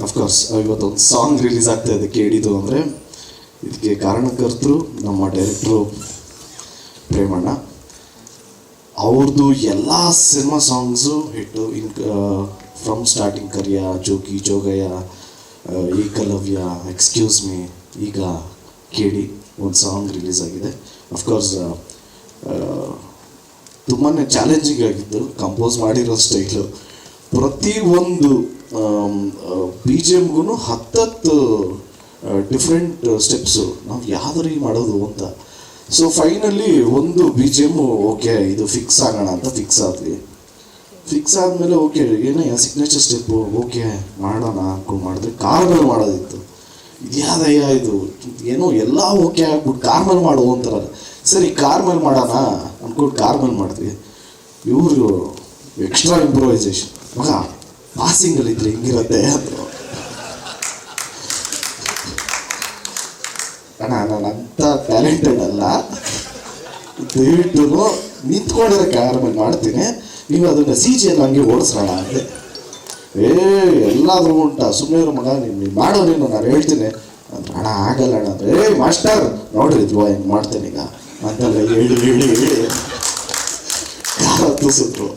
Of course ಇವತ್ತೊಂದು song release ಆಗ್ತಾ ಇದೆ ಕೇಳಿದ್ದು ಅಂದರೆ ಇದಕ್ಕೆ ಕಾರಣಕರ್ತರು ನಮ್ಮ ಡೈರೆಕ್ಟ್ರು ಪ್ರೇಮಣ್ಣ. ಅವ್ರದ್ದು ಎಲ್ಲ cinema songs hit. From starting Kariya, Jogi, Jogayya, Ekalavya, excuse me, ಈಗ ಕೇಳಿ ಒಂದು ಸಾಂಗ್ ರಿಲೀಸ್ ಆಗಿದೆ. ಅಫ್ಕೋರ್ಸ್ ತುಂಬಾ ಚಾಲೆಂಜಿಂಗ್ ಆಗಿದ್ದು ಕಂಪೋಸ್ ಮಾಡಿರೋ ಸ್ಟೈಲು. ಪ್ರತಿಯೊಂದು ಬಿ ಜಿ ಎಮ್ಗೂ 10 ಡಿಫ್ರೆಂಟ್ ಸ್ಟೆಪ್ಸು ನಾವು ಯಾವ್ದಾರು ಮಾಡೋದು ಅಂತ. ಸೊ ಫೈನಲಿ ಒಂದು ಬಿ ಜಿ ಎಮ್ಮು ಓಕೆ ಇದು ಫಿಕ್ಸ್ ಆಗೋಣ ಅಂತ ಫಿಕ್ಸ್ ಆದ್ವಿ. ಫಿಕ್ಸ್ ಆದಮೇಲೆ ಓಕೆ ಏನಯ್ಯ ಸಿಗ್ನೇಚರ್ ಸ್ಟೆಪ್ಪು ಓಕೆ ಮಾಡೋಣ ಅನ್ಕೊಂಡು ಮಾಡಿದ್ರೆ ಕಾರ್ ಮೇಲೆ ಮಾಡೋದಿತ್ತು. ಇದ್ಯಾದಯ್ಯ ಇದು ಏನೋ ಎಲ್ಲ ಓಕೆ ಆಗ್ಬಿಟ್ಟು ಕಾರ್ ಮೇಲೆ ಮಾಡುವ ಅಂತಾರಲ್ಲ, ಸರಿ ಕಾರ್ ಮೇಲೆ ಮಾಡೋಣ ಅಂದ್ಕೊಂಡು ಕಾರ್ ಮೇಲೆ ಮಾಡಿದ್ವಿ. ಇವರು ಎಕ್ಸ್ಟ್ರಾ ಇಂಪ್ರೂವೈಸೇಷನ್, ಮಗ ಪಾಸಿಂಗಲ್ಲಿದ್ರೆ ಹಿಂಗಿರತ್ತೆ ಅಂದರು. ಅಣ್ಣ ನಾನು ಅಂಥ ಟ್ಯಾಲೆಂಟೆಡ್ ಅಲ್ಲ, ದಯವಿಟ್ಟು ನಿಂತ್ಕೊಂಡಿರೋ ಕಾರ್ ಮೇಲೆ ಮಾಡ್ತೀನಿ, ನೀವು ಅದನ್ನು ಸಿ ಜಿ ಎಲ್ಲ ಹಂಗೆ ಓಡಿಸೋಣ ಅಂದೆ. ಎಲ್ಲಾದರೂ ಉಂಟಾ ಸುಮ್ಮನೆ ಮಗ ನೀನು ಮಾಡೋ ನೀನು ನಾನು ಹೇಳ್ತೀನಿ ಅಂದ್ರೆ, ಅಣ್ಣ ಆಗಲ್ಲ ಅಣ್ಣ ಅಂದರೆ ಮಾಸ್ಟರ್ ನೋಡ್ರಿ ಇದ್ವಾ ಹಿಂಗೆ ಮಾಡ್ತೇನೆ ಈಗ ಅಂತೆಲ್ಲ ಹೇಳಿ ಕಾರ್ ಹತ್ತಿಸಿದ್ರು.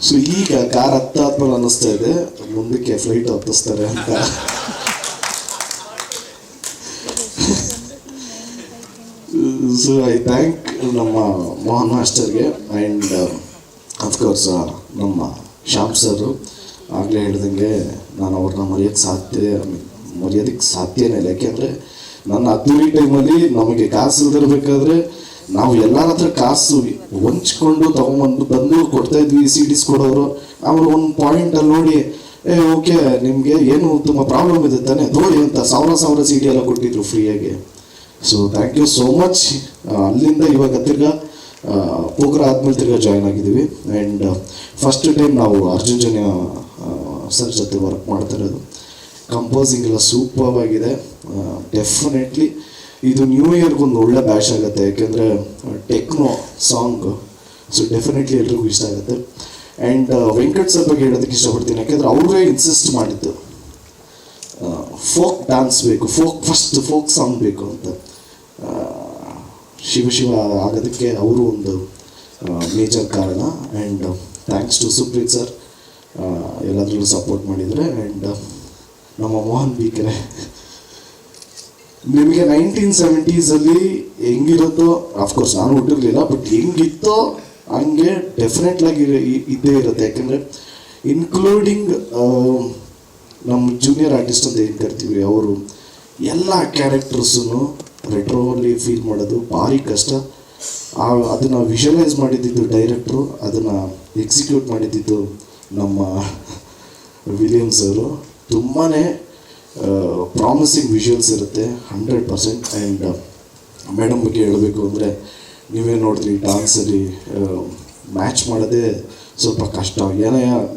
ಸೊ ಈಗ ಕಾರ್ ಹತ್ತಾದ್ಮೇಲೆ ಅನ್ನಿಸ್ತಾ ಇದೆ ಮುಂದಕ್ಕೆ ಫ್ಲೈಟ್ ಹತ್ತಿಸ್ತಾರೆ ಅಂತ. ಸೊ ಐ ಥ್ಯಾಂಕ್ ನಮ್ಮ ಮೋಹನ್ ಮಾಸ್ಟರ್ಗೆ ಆ್ಯಂಡ್ ಅಫ್ಕೋರ್ಸ್ ನಮ್ಮ ಶ್ಯಾಮ್ ಸರ್. ಆಗಲೇ ಹೇಳ್ದಂಗೆ ನಾನು ಅವ್ರನ್ನ ಮರೆಯೋದಕ್ಕೆ ಸಾಧ್ಯನೇ ಇಲ್ಲ. ಯಾಕೆಂದರೆ ನನ್ನ ಅದ್ದೂರಿ ಟೈಮಲ್ಲಿ ನಮಗೆ ಕಾಸು ಇಲ್ದಿರಬೇಕಾದ್ರೆ ನಾವು ಎಲ್ಲರ ಹತ್ರ ಕಾಸು ಹೊಂಚ್ಕೊಂಡು ಬಂದು ಕೊಡ್ತಾಯಿದ್ವಿ. CDs ಕೊಡೋರು ಆಮೇಲೆ ಒಂದು ಪಾಯಿಂಟಲ್ಲಿ ನೋಡಿ ಓಕೆ ನಿಮಗೆ ಏನು ತುಂಬ ಪ್ರಾಬ್ಲಮ್ ಇದೆ ತಾನೇ ನೋಡಿ ಅಂತ ಸಾವಿರ CD ಎಲ್ಲ ಕೊಟ್ಟಿದ್ರು ಫ್ರೀಯಾಗಿ. So thank you so much. ಅಲ್ಲಿಂದ ಇವಾಗ ತಿರ್ಗಾ ಪೋಗ್ರ ಆದಮೇಲೆ ತಿರ್ಗಾ ಜಾಯ್ನ್ ಆಗಿದ್ದೀವಿ. ಆ್ಯಂಡ್ ಫಸ್ಟ್ ಟೈಮ್ ನಾವು ಅರ್ಜುನ್ ಜನ್ಯ ಸರ್ ಜೊತೆ ವರ್ಕ್ ಮಾಡ್ತಾ ಇರೋದು. ಕಂಪೋಸಿಂಗ್ ಎಲ್ಲ ಸೂಪರ್ ಆಗಿದೆ. ಡೆಫಿನೆಟ್ಲಿ ಇದು ನ್ಯೂ ಇಯರ್ಗೊಂದು ಒಳ್ಳೆ ಬ್ಯಾಶ್ ಆಗುತ್ತೆ, ಯಾಕೆಂದರೆ ಟೆಕ್ನೋ ಸಾಂಗ್. ಸೊ ಡೆಫಿನೆಟ್ಲಿ ಎಲ್ರಿಗೂ ಇಷ್ಟ ಆಗುತ್ತೆ. ಆ್ಯಂಡ್ ವೆಂಕಟ್ ಸರ್ ಬಗ್ಗೆ ಹೇಳೋದಕ್ಕೆ ಇಷ್ಟಪಡ್ತೀನಿ, ಯಾಕೆಂದರೆ ಅವರೇ ಇನ್ಸಿಸ್ಟ್ ಮಾಡಿದ್ದು ಫೋಕ್ ಡ್ಯಾನ್ಸ್ ಬೇಕು, ಫೋಕ್ ಸಾಂಗ್ ಬೇಕು ಅಂತ. ಶಿವ ಆಗೋದಕ್ಕೆ ಅವರು ಒಂದು ಮೇಜರ್ ಕಾರಣ. And thanks to Supreeth sir, ಎಲ್ಲದರಲ್ಲೂ ಸಪೋರ್ಟ್ ಮಾಡಿದರೆ. ಆ್ಯಂಡ್ ನಮ್ಮ ಮೋಹನ್ ಬೀಕರೆ, ನಿಮಗೆ 1970s ಹೆಂಗಿರುತ್ತೋ, ಅಫ್ಕೋರ್ಸ್ ನಾನು ಹುಟ್ಟಿರಲಿಲ್ಲ, ಬಟ್ ಹೆಂಗಿತ್ತೋ ಹಂಗೆ ಡೆಫಿನೆಟ್ಲಾಗಿ ಇದ್ದೇ ಇರುತ್ತೆ. ಯಾಕೆಂದರೆ ಇನ್ಕ್ಲೂಡಿಂಗ್ ನಮ್ಮ ಜೂನಿಯರ್ ಆರ್ಟಿಸ್ಟ್ ಅಂತ ಏನು ಕರಿತೀವಿ, ಅವರು ಎಲ್ಲ ಕ್ಯಾರೆಕ್ಟರ್ಸನ್ನು ರೆಟ್ರೋಲಿ ಫೀಲ್ ಮಾಡೋದು ಭಾರಿ ಕಷ್ಟ. ಅದನ್ನು ವಿಷುವಲೈಸ್ ಮಾಡಿದ್ದು ಡೈರೆಕ್ಟ್ರು, ಅದನ್ನು ಎಕ್ಸಿಕ್ಯೂಟ್ ಮಾಡಿದ್ದು ನಮ್ಮ ವಿಲಿಯಮ್ಸ್ ಅವರು. ತುಂಬಾ ಪ್ರಾಮಿಸಿಂಗ್ ವಿಷುವಲ್ಸ್ ಇರುತ್ತೆ 100%. ಆ್ಯಂಡ್ ಮೇಡಮ್ ಬಗ್ಗೆ ಹೇಳಬೇಕು ಅಂದರೆ ನೀವೇ ನೋಡಿದ್ರಿ ಡ್ಯಾನ್ಸಲ್ಲಿ ಮ್ಯಾಚ್ ಮಾಡೋದೇ ಸ್ವಲ್ಪ ಕಷ್ಟ.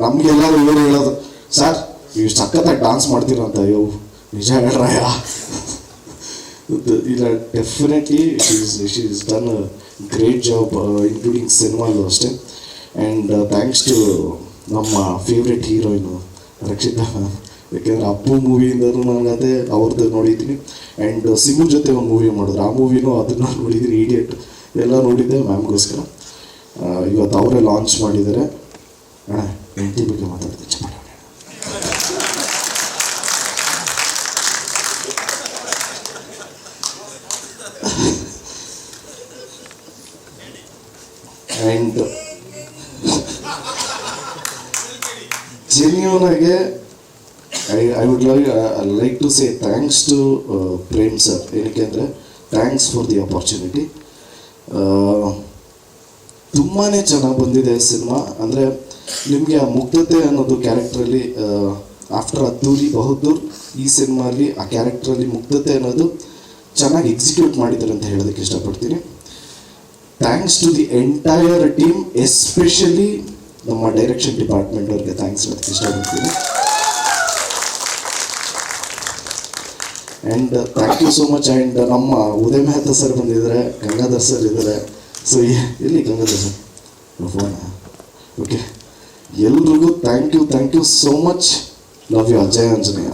ನಮಗೆಲ್ಲರೂ ಏನು ಹೇಳೋದು, ಸರ್ ನೀವು ಸಖತ್ತಾಗಿ ಡ್ಯಾನ್ಸ್ ಮಾಡ್ತೀರಂತ. ಅಯ್ಯೋ ನಿಜ ಹೇಳ್ರಯ್ಯ ಇಲ್ಲ, definitely she is done a great job including ಸಿನಿಮಾಲು ಅಷ್ಟೇ. ಆ್ಯಂಡ್ ಥ್ಯಾಂಕ್ಸ್ ಟು ನಮ್ಮ ಫೇವ್ರೆಟ್ ಹೀರೋಯಿನು ರಕ್ಷಿತಾ, ಯಾಕೆಂದರೆ ಅಪ್ಪು ಮೂವಿಯಿಂದನೂ ನಾನು ಅದೇ ಅವ್ರದ್ದು ನೋಡಿದ್ದೀನಿ. ಆ್ಯಂಡ್ ಸಿಮು ಜೊತೆ ಒಂದು ಮೂವಿ ಮಾಡಿದ್ರು, ಆ ಮೂವಿನೂ ಅದನ್ನು ನೋಡಿದ್ದೀನಿ, ಇಡಿಯಟ್ ಎಲ್ಲ ನೋಡಿದ್ದೆ ಮ್ಯಾಮ್ಗೋಸ್ಕರ. ಇವತ್ತು ಅವರೇ ಲಾಂಚ್ ಮಾಡಿದ್ದಾರೆ. ಅಣ್ಣ ಹೆಂಡತಿ ಬಗ್ಗೆ ಮಾತಾಡ್ತೀನಿ ಚಪ್ಪಾಳೆ. ಆ್ಯಂಡ್ ಜೆನ್ಯೂನ್ ಆಗಿ I would like to say thanks to Prem sir. ಏನಕ್ಕೆ ಅಂದರೆ ಥ್ಯಾಂಕ್ಸ್ ಫಾರ್ ದಿ ಅಪಾರ್ಚುನಿಟಿ. ತುಂಬಾ ಚೆನ್ನಾಗಿ ಬಂದಿದೆ ಸಿನಿಮಾ. ಅಂದರೆ ನಿಮಗೆ ಆ ಮುಗ್ಧತೆ ಅನ್ನೋದು ಕ್ಯಾರೆಕ್ಟ್ರಲ್ಲಿ ಆಫ್ಟರ್ ಅದ್ದೂರಿ ಬಹುದ್ದೂರ್ ಈ ಸಿನಿಮಾಲಿ ಆ ಕ್ಯಾರೆಕ್ಟ್ರಲ್ಲಿ ಮುಗ್ಧತೆ ಅನ್ನೋದು ಚೆನ್ನಾಗಿ ಎಕ್ಸಿಕ್ಯೂಟ್ ಮಾಡಿದ್ದಾರೆ ಅಂತ ಹೇಳೋದಕ್ಕೆ ಇಷ್ಟಪಡ್ತೀನಿ. Thanks to the entire team, especially ನಮ್ಮ ಡೈರೆಕ್ಷನ್ ಡಿಪಾರ್ಟ್ಮೆಂಟ್ ಅವ್ರಿಗೆ ಥ್ಯಾಂಕ್ಸ್ ಹೇಳೋದಕ್ಕೆ ಇಷ್ಟಪಡ್ತೀನಿ. And thank you so much. And ನಮ್ಮ ಉದಯ್ ಮೆಹ್ತಾ ಸರ್ ಬಂದಿದ್ದಾರೆ, ಗಂಗಾಧರ್ ಸರ್ ಇದ್ದಾರೆ. ಸೊ ಎಲ್ಲಿ ಗಂಗಾಧರ್ ಸರ್ ಫೋನ್? ಓಕೆ, ಎಲ್ರಿಗೂ thank you so much. Love you Ajay Anjaneya.